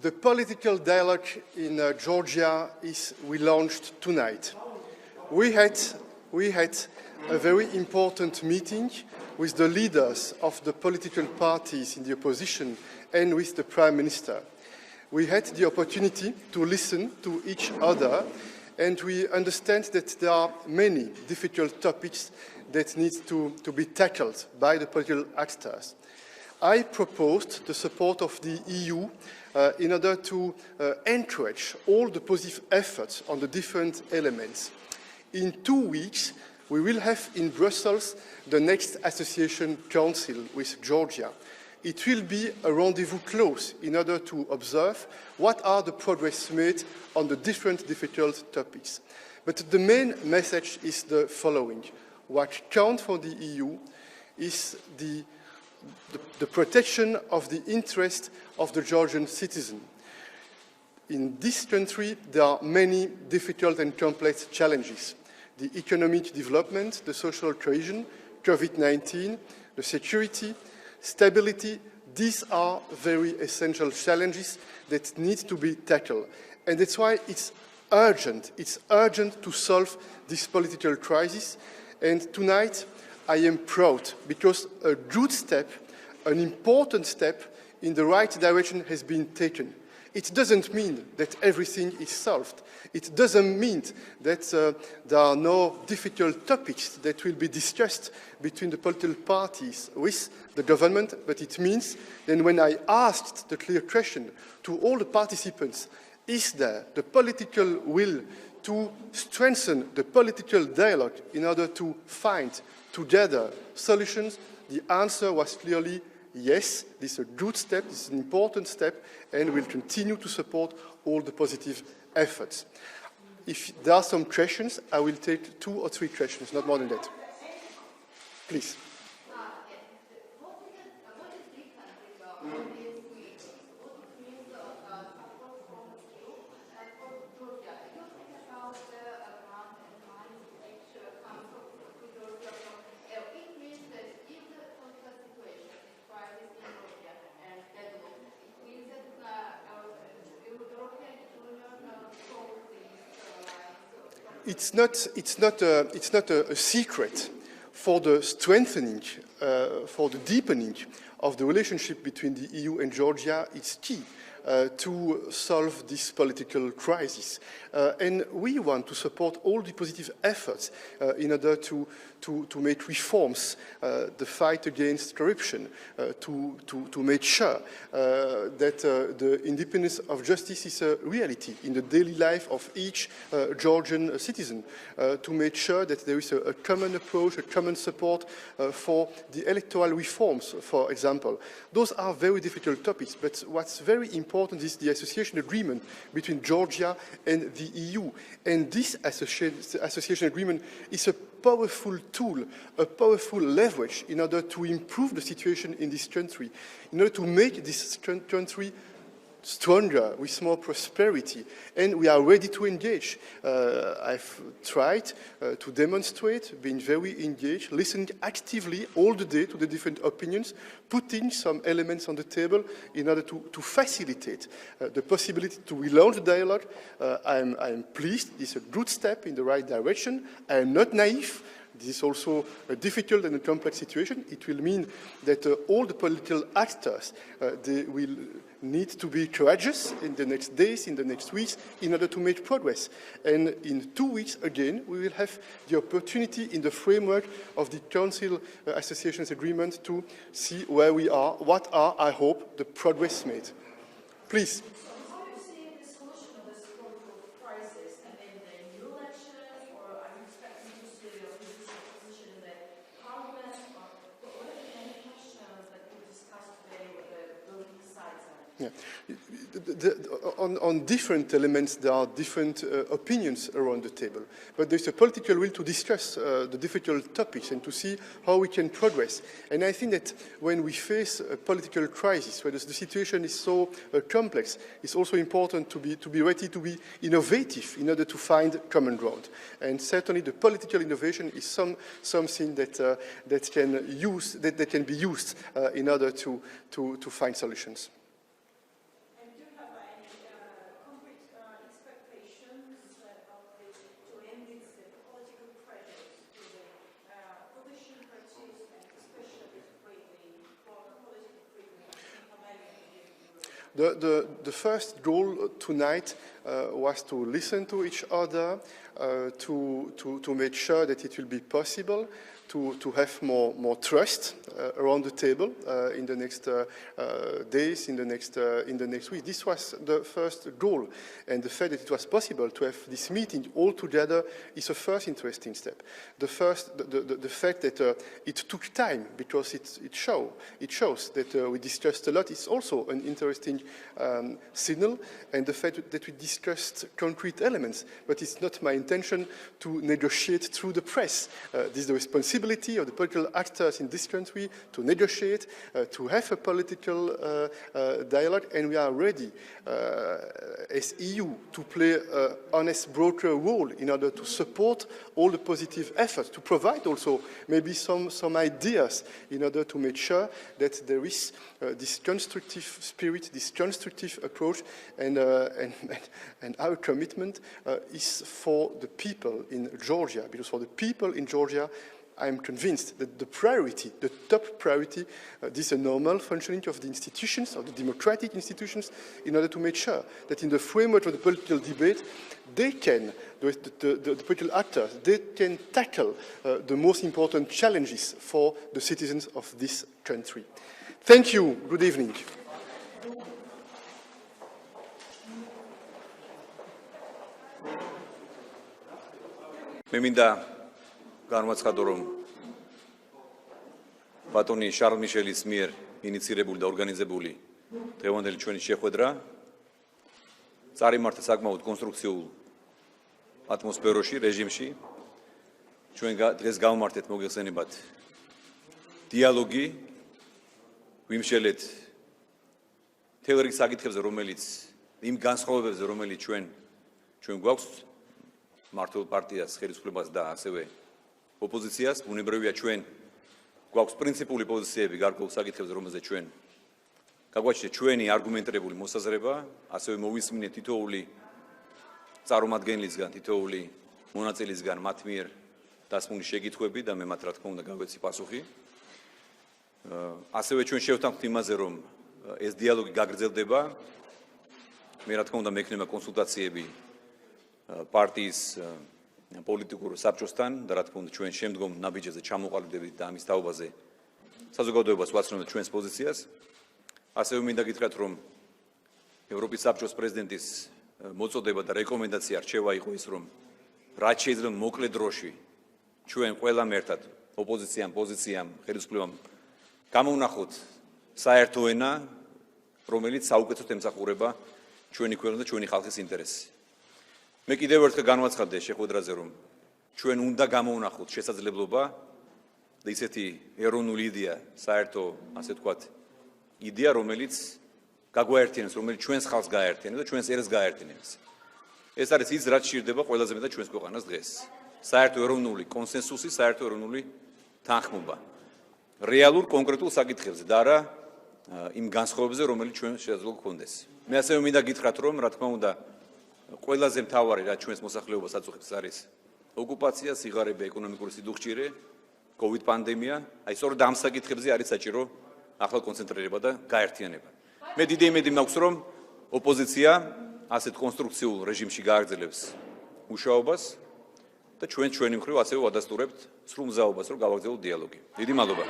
The political dialogue in Georgia is relaunched tonight. We had a very important meeting with the leaders of the political parties in the opposition and with the Prime Minister. We had the opportunity to listen to each other, and we understand that there are many difficult topics that need to be tackled by the political actors. I proposed the support of the EU in order to encourage all the positive efforts on the different elements. In 2 weeks, we will have in Brussels the next Association Council with Georgia. It will be a rendezvous close in order to observe what are the progress made on the different difficult topics. But the main message is the following. What counts for the EU is the protection of the interest of the Georgian citizen. In this country, there are many difficult and complex challenges. The economic development, the social cohesion, COVID-19, the security, stability, these are very essential challenges that need to be tackled. And that's why it's urgent to solve this political crisis. And tonight, I am proud because a good step, an important step in the right direction has been taken. It doesn't mean that everything is solved. It doesn't mean that there are no difficult topics that will be discussed between the political parties with the government, but it means that when I asked the clear question to all the participants, is there the political will to strengthen the political dialogue in order to find together solutions, the answer was clearly yes, this is a good step, this is an important step, and we'll continue to support all the positive efforts. If there are some questions, I will take 2 or 3 questions, not more than that. Please. It's not a secret for the strengthening, for the deepening of the relationship between the EU and Georgia. It's key to solve this political crisis. And we want to support all the positive efforts in order to make reforms, the fight against corruption, to make sure that the independence of justice is a reality in the daily life of each Georgian citizen, to make sure that there is a common approach, a common support for the electoral reforms, for example. Those are very difficult topics, but what's very important is the association agreement between Georgia and the EU. And this association agreement is a powerful tool, a powerful leverage in order to improve the situation in this country, in order to make this country stronger, with more prosperity, and we are ready to engage. I've tried to demonstrate, being very engaged, listening actively all the day to the different opinions, putting some elements on the table in order to facilitate the possibility to relaunch the dialogue. I'm pleased. This is a good step in the right direction. I am not naive. This is also a difficult and a complex situation. It will mean that all the political actors, they will need to be courageous in the next days, in the next weeks, in order to make progress. And in 2 weeks, again, we will have the opportunity in the framework of the Council Associations Agreement to see where we are, what are, I hope, the progress made. Please. Yeah. On different elements, there are different opinions around the table. But there's a political will to discuss the difficult topics and to see how we can progress. And I think that when we face a political crisis, where the situation is so complex, it's also important to be ready to be innovative in order to find common ground. And certainly the political innovation is something that can be used in order to find solutions. And do you have The first goal tonight was to listen to each other, to make sure that it will be possible to have more trust around the table in the next days, in the next week. This was the first goal, and the fact that it was possible to have this meeting all together is a first interesting step. The fact that it took time, because it shows that we discussed a lot, is also an interesting signal, and the fact that we discussed concrete elements. But it's not my intention to negotiate through the press. This is the responsibility of the political actors in this country to negotiate, to have a political dialogue, and we are ready as EU to play an honest broker role in order to support all the positive efforts, to provide also maybe some ideas in order to make sure that there is this constructive spirit, this constructive approach, and our commitment is for the people in Georgia, because for the people in Georgia, I am convinced that the priority, the top priority, this is a normal functioning of the institutions, of the democratic institutions, in order to make sure that in the framework of the political debate, they can, the political actors, they can tackle the most important challenges for the citizens of this country. Thank you. Good evening. განვაცხადო, რომ ბატონი შარლ მიშელის მიერ ინიცირებული და ორგანიზებული დღევანდელი ჩვენი შეხვედრა წარიმართა საკმაოდ კონსტრუქციულ ატმოსფეროში, რეჟიმში. ჩვენ დღეს გავმართეთ მოგეხსენებათ დიალოგი, ვიმშელეთ მთელ რიგ საკითხებზე, რომელიც იმ განსხვავებებზე, რომელიც ჩვენ გვაქვს მართლ პარტიას, ხელისუფლებას და ასევე ოპოზიციას. ბუნებრივია, ჩვენ გვაქვს პრინციპული პოზიციები გარკვეულ საკითხებზე, რომელზეც ჩვენ გაგვაჩნია ჩვენი არგუმენტირებული მოსაზრება, ასევე მოვისმინეთ თითოეული წარმომადგენლისგან, თითოეული მონაწილისგან მათ მიერ დასმული შეკითხვები და მე მათ რა თქმა უნდა გავეცი პასუხი. ასევე ჩვენ შევთანხმდით იმაზე, რომ ეს დიალოგი გაგრძელდება. მე რა თქმა უნდა მექნება კონსულტაციები პარტიის პოლიტიკურ საბჭოსთან და რა თქმა უნდა ჩვენ შემდგომ ნაბიჯებზე ჩამოყალიბდებით და ამის თაობაზე საზოგადოებას ვაცნობთ ჩვენს პოზიციას. ასევე მინდა გითხრათ, რომ ევროპის საბჭოს პრეზიდენტის მოწოდება და რეკომენდაცია რჩევა იყო ის, რომ რაც შეიძლება მოკლე დროში ჩვენ ყველამ ერთად ოპოზიციამ, პოზიციამ, ხელისუფლებამ გამოვნახოთ საერთო ენა, რომელიც საუკეთესოდ ემსახურება ჩვენი ქვეყნის და ჩვენი ხალხის ინტერესს. მე კიდევ ერთხელ განვაცხადე შეხვედრაზე, რომ ჩვენ უნდა გამოვნახოთ შესაძლებლობა და ისეთი ეროვნული იდეა, საერთო, ასე ვთქვათ, იდეა, რომელიც გაგვაერთიანებს, რომელიც ჩვენს ხალხს გააერთიანებს და ჩვენს ერას გააერთიანებს. ეს არის ის, რაც სჭირდება ყველაზე მეტად ჩვენს ქვეყანას დღეს. საერთო ეროვნული კონსენსუსი, საერთო ეროვნული თანხმობა. რეალურ კონკრეტულ საკითხებზე და არა იმ განსხვავებებზე, რომელიც ჩვენ შეიძლება გქონდეს. მე ასევე მინდა გითხრათ, რომ რა თქმა უნდა ყველაზე მთავარი, რაც ჩვენს მოსახლეობას აწუხებს, არის ოკუპაცია, სიღარიბე, ეკონომიკური სიდუხჭირე, COVID პანდემია. აი სწორედ ამ საკითხებზე არის საჭირო ახლა კონცენტრირება და გაერთიანება. მე დიდი იმედი მაქვს, რომ ოპოზიცია ასეთ კონსტრუქციულ რეჟიმში გააგრძელებს მუშაობას და ჩვენი მხრივ ასევე ვადასტურებთ სრულ მზაობას, რომ გავაგრძელოთ დიალოგი. დიდი მადლობა.